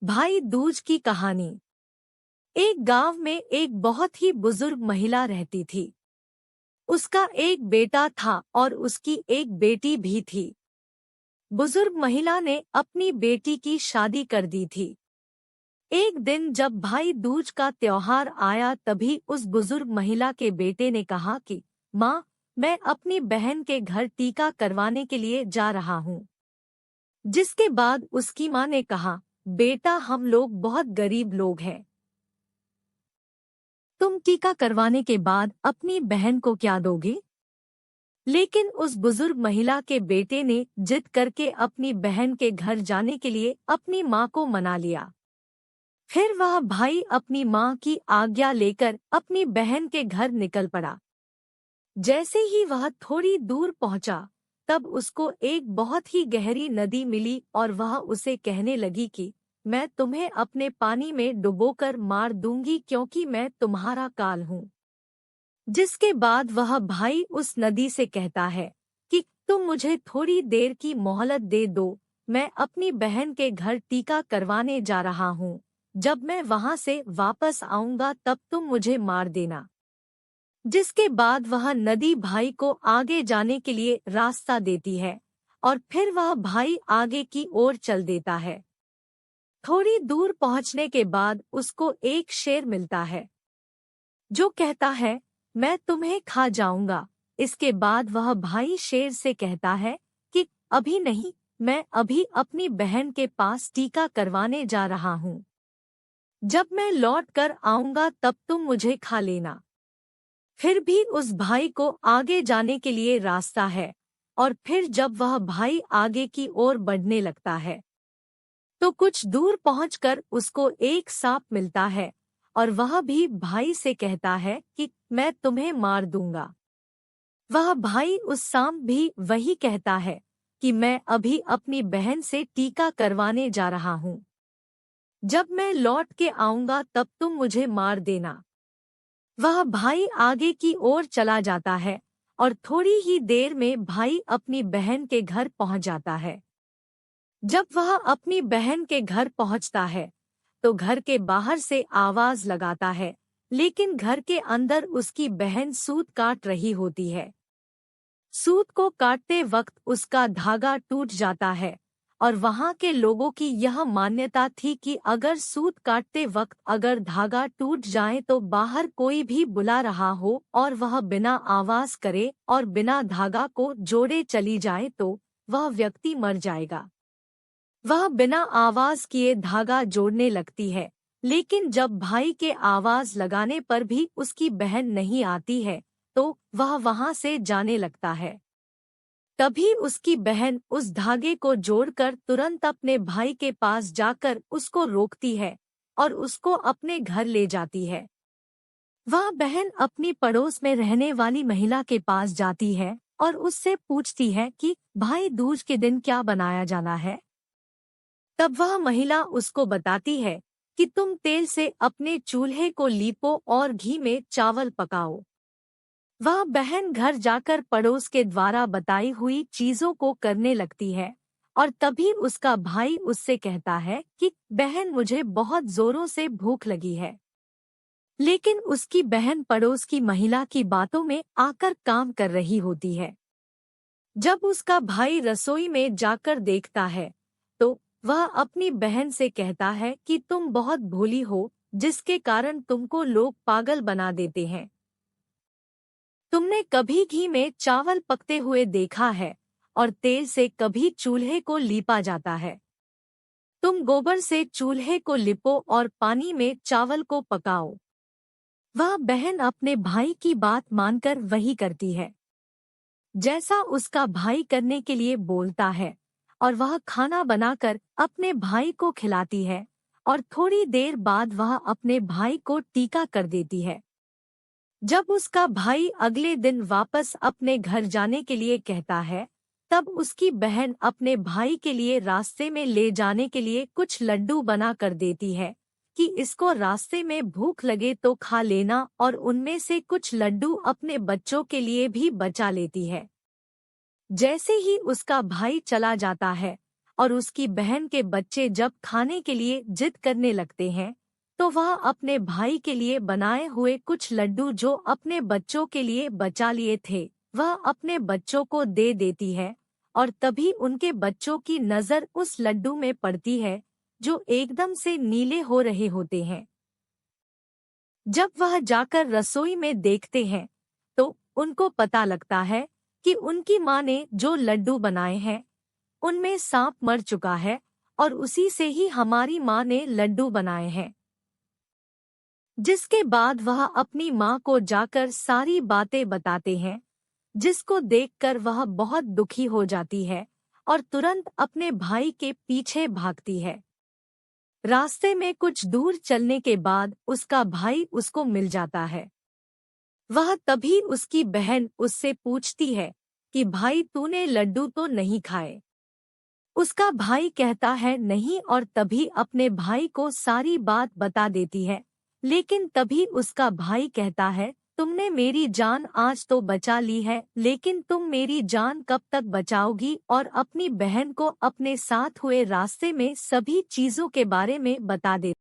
भाई दूज की कहानी। एक गांव में एक बहुत ही बुजुर्ग महिला रहती थी। उसका एक बेटा था और उसकी एक बेटी भी थी। बुजुर्ग महिला ने अपनी बेटी की शादी कर दी थी। एक दिन जब भाई दूज का त्योहार आया तभी उस बुजुर्ग महिला के बेटे ने कहा कि माँ, मैं अपनी बहन के घर टीका करवाने के लिए जा रहा हूँ। जिसके बाद उसकी माँ ने कहा, बेटा, हम लोग बहुत गरीब लोग हैं। तुम टीका करवाने के बाद अपनी बहन को क्या दोगे? लेकिन उस बुजुर्ग महिला के बेटे ने जिद करके अपनी बहन के घर जाने के लिए अपनी माँ को मना लिया। फिर वह भाई अपनी माँ की आज्ञा लेकर अपनी बहन के घर निकल पड़ा। जैसे ही वह थोड़ी दूर पहुंचा, तब उसको एक बहुत ही गहरी नदी मिली और वह उसे कहने लगी कि मैं तुम्हें अपने पानी में डुबोकर मार दूंगी क्योंकि मैं तुम्हारा काल हूँ। जिसके बाद वह भाई उस नदी से कहता है कि तुम मुझे थोड़ी देर की मोहलत दे दो, मैं अपनी बहन के घर टीका करवाने जा रहा हूँ। जब मैं वहां से वापस आऊंगा तब तुम मुझे मार देना। जिसके बाद वह नदी भाई को आगे जाने के लिए रास्ता देती है और फिर वह भाई आगे की ओर चल देता है। थोड़ी दूर पहुंचने के बाद उसको एक शेर मिलता है जो कहता है, मैं तुम्हें खा जाऊंगा। इसके बाद वह भाई शेर से कहता है कि अभी नहीं, मैं अभी अपनी बहन के पास टीका करवाने जा रहा हूँ। जब मैं लौट कर आऊंगा तब तुम मुझे खा लेना। फिर भी उस भाई को आगे जाने के लिए रास्ता है और फिर जब वह भाई आगे की ओर बढ़ने लगता है तो कुछ दूर पहुंचकर उसको एक सांप मिलता है और वह भी भाई से कहता है कि मैं तुम्हें मार दूंगा। वह भाई उस सांप भी वही कहता है कि मैं अभी अपनी बहन से टीका करवाने जा रहा हूँ। जब मैं लौट के आऊंगा तब तुम मुझे मार देना। वह भाई आगे की ओर चला जाता है और थोड़ी ही देर में भाई अपनी बहन के घर पहुंच जाता है। जब वह अपनी बहन के घर पहुंचता है तो घर के बाहर से आवाज लगाता है, लेकिन घर के अंदर उसकी बहन सूत काट रही होती है। सूत को काटते वक्त उसका धागा टूट जाता है और वहां के लोगों की यह मान्यता थी कि अगर सूत काटते वक्त अगर धागा टूट जाए तो बाहर कोई भी बुला रहा हो और वह बिना आवाज करे और बिना धागा को जोड़े चली जाए तो वह व्यक्ति मर जाएगा। वह बिना आवाज किए धागा जोड़ने लगती है, लेकिन जब भाई के आवाज लगाने पर भी उसकी बहन नहीं आती है तो वह वहां से जाने लगता है। तभी उसकी बहन उस धागे को जोड़कर तुरंत अपने भाई के पास जाकर उसको रोकती है और उसको अपने घर ले जाती है। वह बहन अपनी पड़ोस में रहने वाली महिला के पास जाती है और उससे पूछती है कि भाई दूज के दिन क्या बनाया जाना है। तब वह महिला उसको बताती है कि तुम तेल से अपने चूल्हे को लीपो और घी में चावल पकाओ। वह बहन घर जाकर पड़ोस के द्वारा बताई हुई चीजों को करने लगती है और तभी उसका भाई उससे कहता है कि बहन, मुझे बहुत जोरों से भूख लगी है। लेकिन उसकी बहन पड़ोस की महिला की बातों में आकर काम कर रही होती है। जब उसका भाई रसोई में जाकर देखता है तो वह अपनी बहन से कहता है कि तुम बहुत भोली हो, जिसके कारण तुमको लोग पागल बना देते हैं। तुमने कभी घी में चावल पकते हुए देखा है और तेल से कभी चूल्हे को लीपा जाता है। तुम गोबर से चूल्हे को लिपो और पानी में चावल को पकाओ। वह बहन अपने भाई की बात मानकर वही करती है जैसा उसका भाई करने के लिए बोलता है और वह खाना बनाकर अपने भाई को खिलाती है और थोड़ी देर बाद वह अपने भाई को टीका कर देती है। जब उसका भाई अगले दिन वापस अपने घर जाने के लिए कहता है तब उसकी बहन अपने भाई के लिए रास्ते में ले जाने के लिए कुछ लड्डू बना कर देती है कि इसको रास्ते में भूख लगे तो खा लेना, और उनमें से कुछ लड्डू अपने बच्चों के लिए भी बचा लेती है। जैसे ही उसका भाई चला जाता है और उसकी बहन के बच्चे जब खाने के लिए जिद करने लगते हैं तो वह अपने भाई के लिए बनाए हुए कुछ लड्डू जो अपने बच्चों के लिए बचा लिए थे वह अपने बच्चों को दे देती है और तभी उनके बच्चों की नज़र उस लड्डू में पड़ती है जो एकदम से नीले हो रहे होते हैं। जब वह जाकर रसोई में देखते हैं तो उनको पता लगता है कि उनकी माँ ने जो लड्डू बनाए हैं उनमें सांप मर चुका है और उसी से ही हमारी माँ ने लड्डू बनाए हैं। जिसके बाद वह अपनी माँ को जाकर सारी बातें बताते हैं, जिसको देखकर वह बहुत दुखी हो जाती है और तुरंत अपने भाई के पीछे भागती है। रास्ते में कुछ दूर चलने के बाद उसका भाई उसको मिल जाता है। वह तभी उसकी बहन उससे पूछती है कि भाई तूने लड्डू तो नहीं खाए। उसका भाई कहता है नहीं और तभी अपने भाई को सारी बात बता देती है। लेकिन तभी उसका भाई कहता है तुमने मेरी जान आज तो बचा ली है लेकिन तुम मेरी जान कब तक बचाओगी, और अपनी बहन को अपने साथ हुए रास्ते में सभी चीजों के बारे में बता दे।